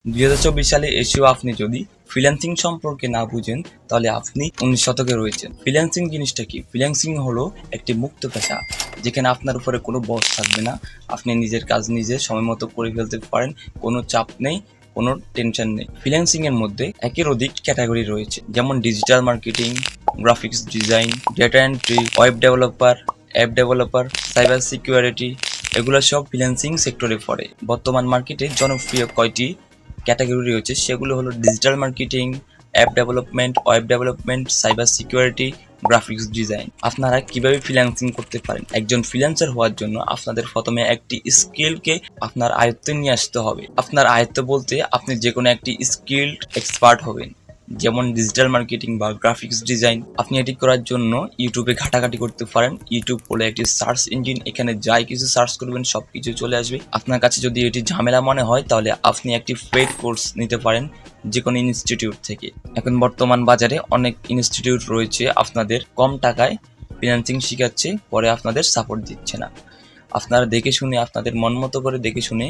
2024 সালে এসেও আপনি যদি ফ্রিল্যান্সিং সম্পর্কে না বুঝেন তাহলে আপনি 19 শতকে রয়েছেন। ফ্রিল্যান্সিং জিনিসটা কি? ফ্রিল্যান্সিং হলো একটি মুক্ত পেশা, যেখানে আপনার উপরে কোনো বস থাকবে না। আপনি নিজের কাজ নিজে সময় মতো করে ফেলতে পারেন, কোনো চাপ নেই, কোনো টেনশন নেই। ফ্রিল্যান্সিং এর মধ্যে একের অধিক ক্যাটাগরি রয়েছে, যেমন digital marketing, graphics design, data entry, web developer, app developer, cyber security, এগুলো সব ফ্রিল্যান্সিং সেক্টরে পড়ে। বর্তমান মার্কেটে জনপ্রিয় কয়টি ক্যাটাগরি রয়েছে সেগুলো হলো digital marketing, app development, web development, cyber security, graphics design. আপনারা কিভাবে ফ্রিল্যান্সিং করতে পারেন? একজন ফ্রিল্যান্সার হওয়ার জন্য আপনাদের প্রথমে একটি স্কিলকে আপনার আয়ত্তে নিয়ে আসতে হবে। আপনার আয়ত্ত বলতে আপনি যে কোনো একটি স্কিল্ড এক্সপার্ট হবেন, যেমন ডিজিটাল মার্কেটিং বা গ্রাফিক্স ডিজাইন। আপনি এটি করার জন্য ইউটিউবে ঘাটাঘাটি করতে পারেন। ইউটিউব হলো একটি সার্চ ইঞ্জিন, এখানে যাই কিছু সার্চ করবেন সব কিছু চলে আসবে। আপনার কাছে যদি এটি ঝামেলা মনে হয় তাহলে আপনি একটি পেইড কোর্স নিতে পারেন যে কোনো ইনস্টিটিউট থেকে। এখন বর্তমান বাজারে অনেক ইনস্টিটিউট রয়েছে আপনাদের কম টাকায় ফ্রিল্যান্সিং শেখাচ্ছে, পরে আপনাদের সাপোর্ট দিচ্ছে না। আপনারা দেখে শুনে, আপনাদের মন মতো করে দেখে শুনে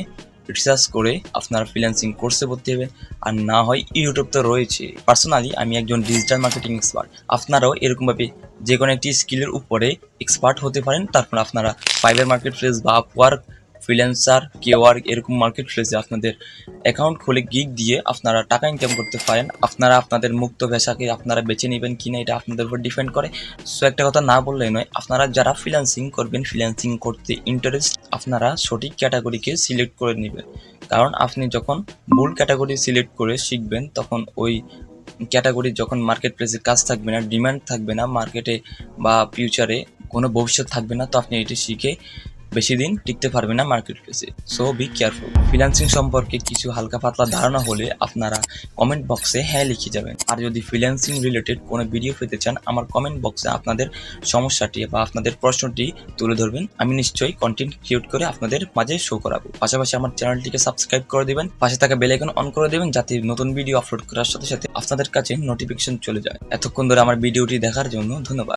রিসার্চ করে আপনারা ফ্রিল্যান্সিং কোর্সে ভর্তি হবেন। আর না হয় ইউটিউব তো রয়েছে। পার্সোনালি আমি একজন ডিজিটাল মার্কেটিং এক্সপার্ট। আপনারাও এরকমভাবে যে কোনো একটি স্কিলের উপরে এক্সপার্ট হতে পারেন। তারপর আপনারা ফাইবার মার্কেট প্লেস বা আপওয়ার্ক, ফ্রিল্যান্সার, কেওয়ার্ক এরকম মার্কেট প্লেসে আপনাদের অ্যাকাউন্ট খুলে গিগ দিয়ে আপনারা টাকা ইনকাম করতে পারেন। আপনারা আপনাদের মুক্ত পেশাকে আপনারা বেছে নেবেন কিনা এটা আপনাদের উপর ডিপেন্ড করে। সো একটা কথা না বললেই নয়, আপনারা যারা ফ্রিল্যান্সিং করবেন, ফ্রিল্যান্সিং করতে ইন্টারেস্ট, আপনারা সঠিক ক্যাটাগরিকে সিলেক্ট করে নেবেন। কারণ আপনি যখন ভুল ক্যাটাগরি সিলেক্ট করে শিখবেন তখন ওই ক্যাটাগরি যখন মার্কেট প্লেসে কাজ থাকবে না, ডিমান্ড থাকবে না মার্কেটে বা ফিউচারে কোনো ভবিষ্যৎ থাকবে না, তো আপনি এটি শিখে বেশি দিন টিকতে পারবে না মার্কেট প্লেসে। So be careful. ফ্রিল্যান্সিং সম্পর্কে কিছু হালকা পাতলা ধারণা হলে আপনারা কমেন্ট বক্সে হ্যাঁ লিখে যাবেন। আর যদি ফ্রিল্যান্সিং রিলেটেড কোনো ভিডিও পেতে চান, আমার কমেন্ট বক্সে আপনাদের সমস্যাটি বা আপনাদের প্রশ্নটি তুলে ধরবেন। আমি নিশ্চয়ই কন্টেন্ট ক্রিয়েট করে আপনাদের মাঝে শো করাবো। পাশাপাশি আমার চ্যানেলটিকে সাবস্ক্রাইব করে দেবেন, পাশে থাকা বেল আইকন অন করে দেবেন, যাতে নতুন ভিডিও আপলোড করার সাথে সাথে আপনাদের কাছে নোটিফিকেশন চলে যায়। এতক্ষণ ধরে আমার ভিডিওটি দেখার জন্য ধন্যবাদ।